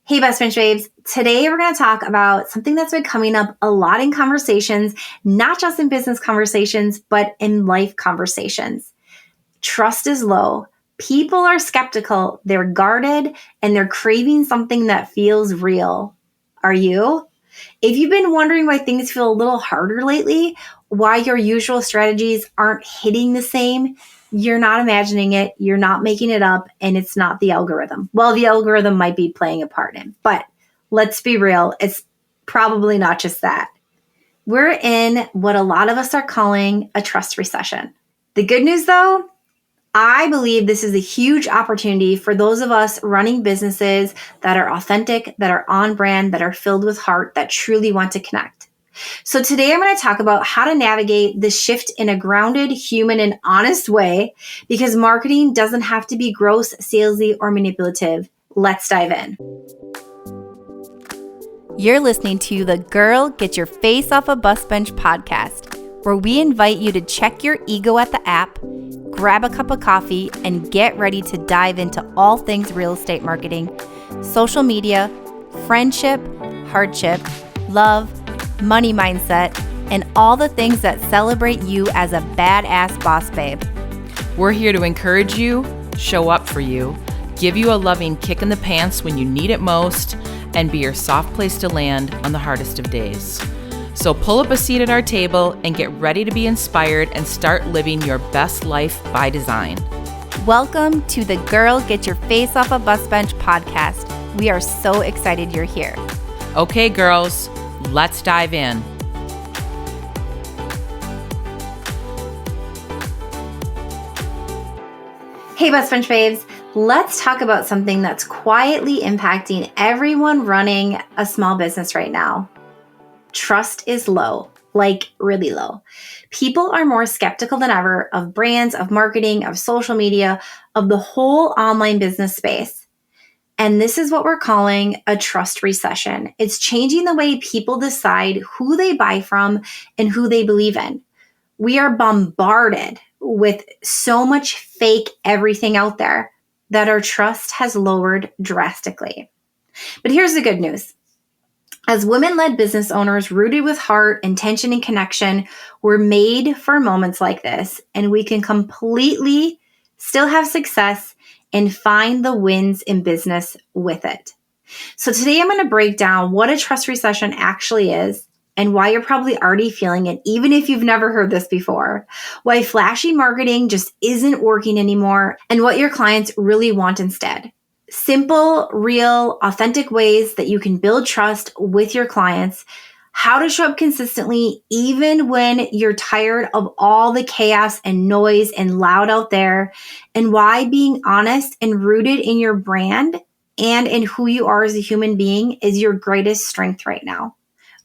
Hey, best friends, babes. Today, we're going to talk about something that's been coming up a lot in conversations, not just in business conversations, but in life conversations. Trust is low. People are skeptical, they're guarded, and they're craving something that feels real. Are you? If you've been wondering why things feel a little harder lately, why your usual strategies aren't hitting the same, you're not imagining it, you're not making it up, and it's not the algorithm. Well, the algorithm might be playing a part in, but let's be real, it's probably not just that. We're in what a lot of us are calling a trust recession. The good news, though, I believe this is a huge opportunity for those of us running businesses that are authentic, that are on brand, that are filled with heart, that truly want to connect. So today I'm going to talk about how to navigate this shift in a grounded, human, and honest way, because marketing doesn't have to be gross, salesy, or manipulative. Let's dive in. You're listening to the Girl Get Your Face Off a Bus Bench podcast, where we invite you to check your ego at the app, grab a cup of coffee, and get ready to dive into all things real estate marketing, social media, friendship, hardship, love, money mindset, and all the things that celebrate you as a badass boss babe. We're here to encourage you, show up for you, give you a loving kick in the pants when you need it most, and be your soft place to land on the hardest of days. So pull up a seat at our table and get ready to be inspired and start living your best life by design. Welcome to the Girl Get Your Face Off a Bus Bench podcast. We are so excited you're here. Okay, girls, let's dive in. Hey, best friends, babes. Let's talk about something that's quietly impacting everyone running a small business right now. Trust is low, like really low. People are more skeptical than ever of brands, of marketing, of social media, of the whole online business space. And this is what we're calling a trust recession. It's changing the way people decide who they buy from and who they believe in. We are bombarded with so much fake everything out there that our trust has lowered drastically. But here's the good news. As women-led business owners rooted with heart, intention, and connection, we're made for moments like this, and we can completely still have success and find the wins in business with it. So today I'm going to break down what a trust recession actually is and why you're probably already feeling it, even if you've never heard this before, why flashy marketing just isn't working anymore, and what your clients really want instead. Simple, real, authentic ways that you can build trust with your clients, how to show up consistently even when you're tired of all the chaos and noise and loud out there, and why being honest and rooted in your brand and in who you are as a human being is your greatest strength right now.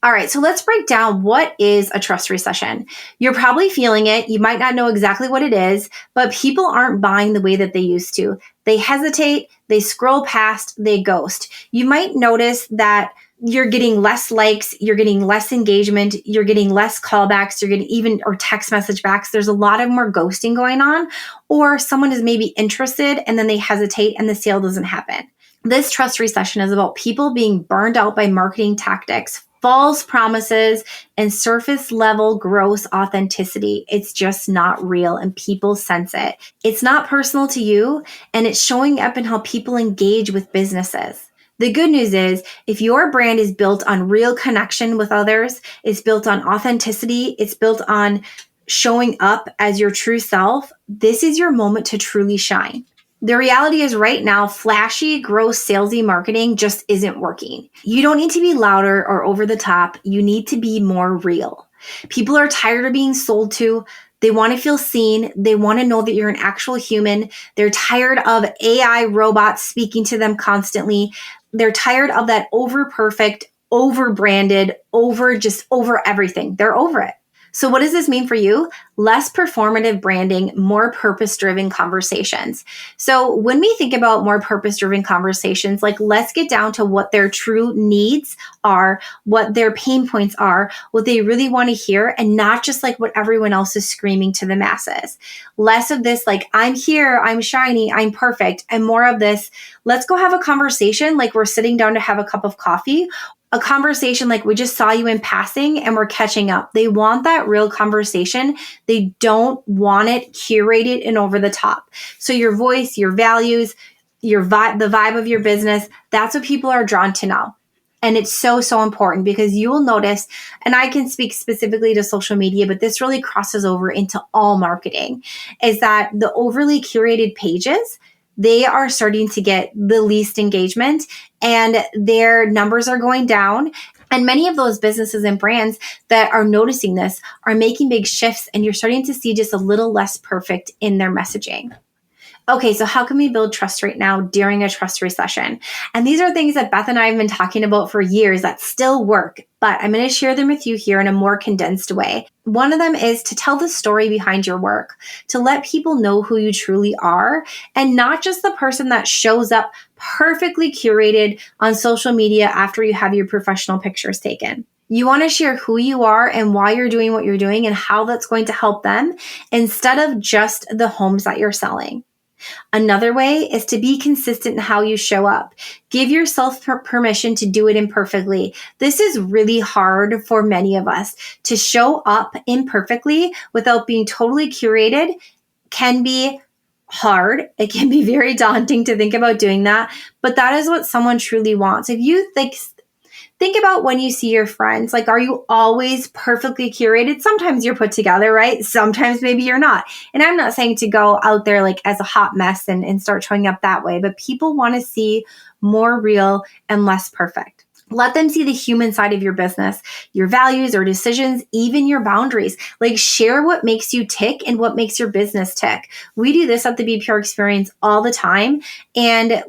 All right, so let's break down what is a trust recession. You're probably feeling it. You might not know exactly what it is, but people aren't buying the way that they used to. They hesitate, they scroll past, they ghost. You might notice that you're getting less likes, you're getting less engagement, you're getting less callbacks, you're getting even or text message backs. There's a lot of more ghosting going on, or someone is maybe interested and then they hesitate and the sale doesn't happen. This trust recession is about people being burned out by marketing tactics, false promises, and surface level gross authenticity. It's just not real and people sense it. It's not personal to you, and it's showing up in how people engage with businesses. The good news is if your brand is built on real connection with others, it's built on authenticity, it's built on showing up as your true self, this is your moment to truly shine. The reality is right now, flashy, gross, salesy marketing just isn't working. You don't need to be louder or over the top. You need to be more real. People are tired of being sold to. They want to feel seen. They want to know that you're an actual human. They're tired of AI robots speaking to them constantly. They're tired of that over perfect, over branded, over everything. They're over it. So what does this mean for you? Less performative branding, more purpose-driven conversations. So when we think about more purpose-driven conversations, like let's get down to what their true needs are, what their pain points are, what they really want to hear, and not just like what everyone else is screaming to the masses. Less of this like, I'm here, I'm shiny, I'm perfect, and more of this, let's go have a conversation like we're sitting down to have a cup of coffee, a conversation like we just saw you in passing and we're catching up. They want that real conversation. They don't want it curated and over the top. So your voice, your values, your vibe, the vibe of your business, that's what people are drawn to now. And it's so, so important because you will notice, and I can speak specifically to social media, but this really crosses over into all marketing, is that the overly curated pages, they are starting to get the least engagement and their numbers are going down. And many of those businesses and brands that are noticing this are making big shifts, and you're starting to see just a little less perfect in their messaging. Okay, so how can we build trust right now during a trust recession? And these are things that Beth and I have been talking about for years that still work, but I'm going to share them with you here in a more condensed way. One of them is to tell the story behind your work, to let people know who you truly are, and not just the person that shows up perfectly curated on social media after you have your professional pictures taken. You want to share who you are and why you're doing what you're doing and how that's going to help them instead of just the homes that you're selling. Another way is to be consistent in how you show up. Give yourself permission to do it imperfectly. This is really hard for many of us. To show up imperfectly without being totally curated can be hard. It can be very daunting to think about doing that, but that is what someone truly wants. If you think about when you see your friends, like, are you always perfectly curated? Sometimes you're put together, right? Sometimes maybe you're not. And I'm not saying to go out there like as a hot mess and start showing up that way, but people want to see more real and less perfect. Let them see the human side of your business, your values or decisions, even your boundaries. Like, share what makes you tick and what makes your business tick. We do this at the BPR Experience all the time, and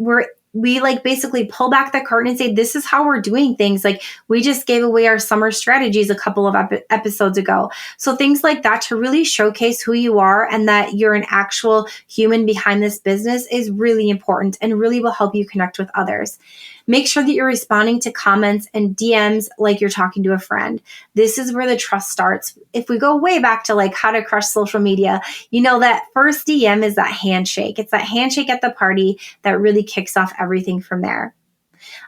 we like basically pull back the curtain and say, this is how we're doing things. Like, we just gave away our summer strategies a couple of episodes ago. So things like that to really showcase who you are and that you're an actual human behind this business is really important and really will help you connect with others. Make sure that you're responding to comments and DMs like you're talking to a friend. This is where the trust starts. If we go way back to like how to crush social media, you know that first DM is that handshake. It's that handshake at the party that really kicks off everything from there.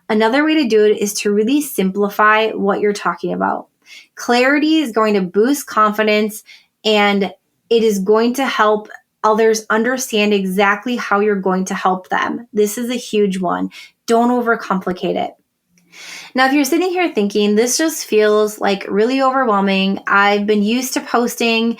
Another way to do it is to really simplify what you're talking about. Clarity is going to boost confidence, and it is going to help others understand exactly how you're going to help them. This is a huge one. Don't overcomplicate it. Now, if you're sitting here thinking, this just feels like really overwhelming. I've been used to posting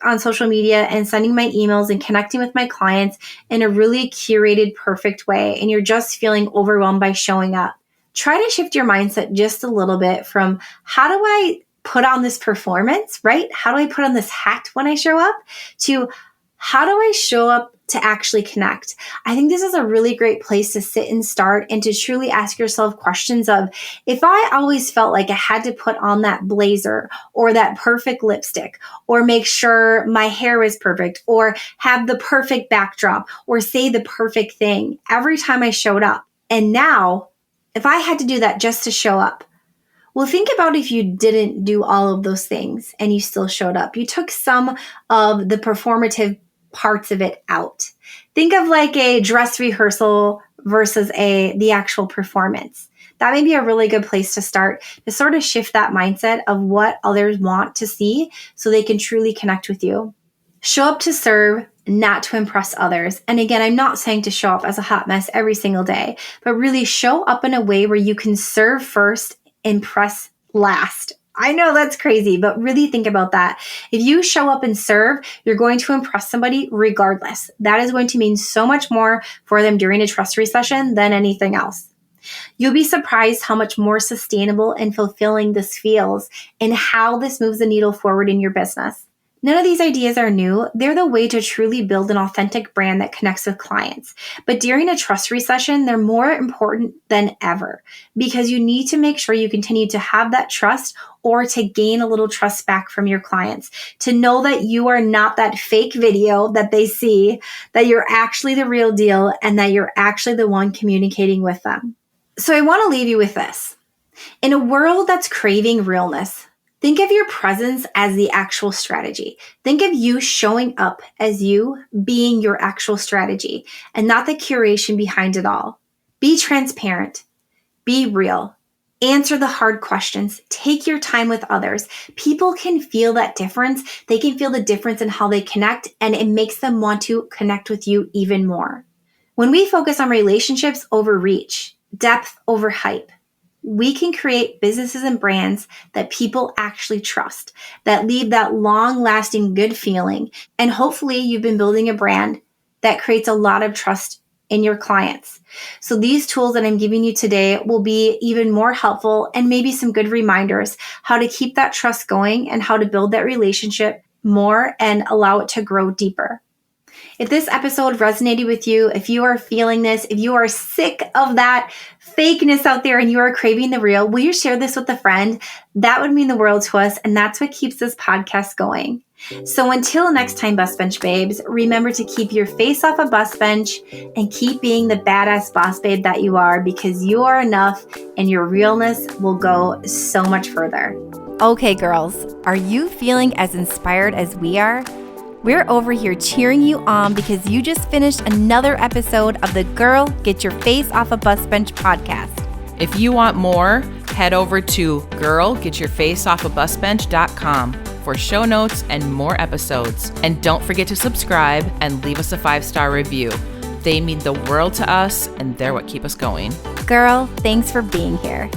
on social media and sending my emails and connecting with my clients in a really curated, perfect way, and you're just feeling overwhelmed by showing up. Try to shift your mindset just a little bit from how do I put on this performance, right? How do I put on this hat when I show up? To how do I show up to actually connect? I think this is a really great place to sit and start and to truly ask yourself questions of, if I always felt like I had to put on that blazer or that perfect lipstick or make sure my hair is perfect or have the perfect backdrop or say the perfect thing every time I showed up. And now, if I had to do that just to show up, well, think about if you didn't do all of those things and you still showed up. You took some of the performative parts of it out. Think of like a dress rehearsal versus the actual performance. That may be a really good place to start to sort of shift that mindset of what others want to see so they can truly connect with you. Show up to serve, not to impress others. And again, I'm not saying to show up as a hot mess every single day, but really show up in a way where you can serve first, impress last. I know that's crazy, but really think about that. If you show up and serve, you're going to impress somebody regardless. That is going to mean so much more for them during a trust recession than anything else. You'll be surprised how much more sustainable and fulfilling this feels and how this moves the needle forward in your business. None of these ideas are new. They're the way to truly build an authentic brand that connects with clients. But during a trust recession, they're more important than ever because you need to make sure you continue to have that trust or to gain a little trust back from your clients, to know that you are not that fake video that they see, that you're actually the real deal, and that you're actually the one communicating with them. So I want to leave you with this. In a world that's craving realness, think of your presence as the actual strategy. Think of you showing up as you being your actual strategy and not the curation behind it all. Be transparent. Be real. Answer the hard questions. Take your time with others. People can feel that difference. They can feel the difference in how they connect, and it makes them want to connect with you even more. When we focus on relationships over reach, depth over hype, we can create businesses and brands that people actually trust, that leave that long-lasting good feeling. And hopefully you've been building a brand that creates a lot of trust in your clients. So these tools that I'm giving you today will be even more helpful and maybe some good reminders how to keep that trust going and how to build that relationship more and allow it to grow deeper. If this episode resonated with you, if you are feeling this, if you are sick of that fakeness out there and you are craving the real, will you share this with a friend? That would mean the world to us, and that's what keeps this podcast going. So until next time, bus bench babes, remember to keep your face off a bus bench and keep being the badass boss babe that you are, because you are enough and your realness will go so much further. Okay, girls, are you feeling as inspired as we are? We're over here cheering you on because you just finished another episode of the Girl, Get Your Face Off a Bus Bench podcast. If you want more, head over to girlgetyourfaceoffabusbench.com for show notes and more episodes. And don't forget to subscribe and leave us a 5-star review. They mean the world to us, and they're what keep us going. Girl, thanks for being here.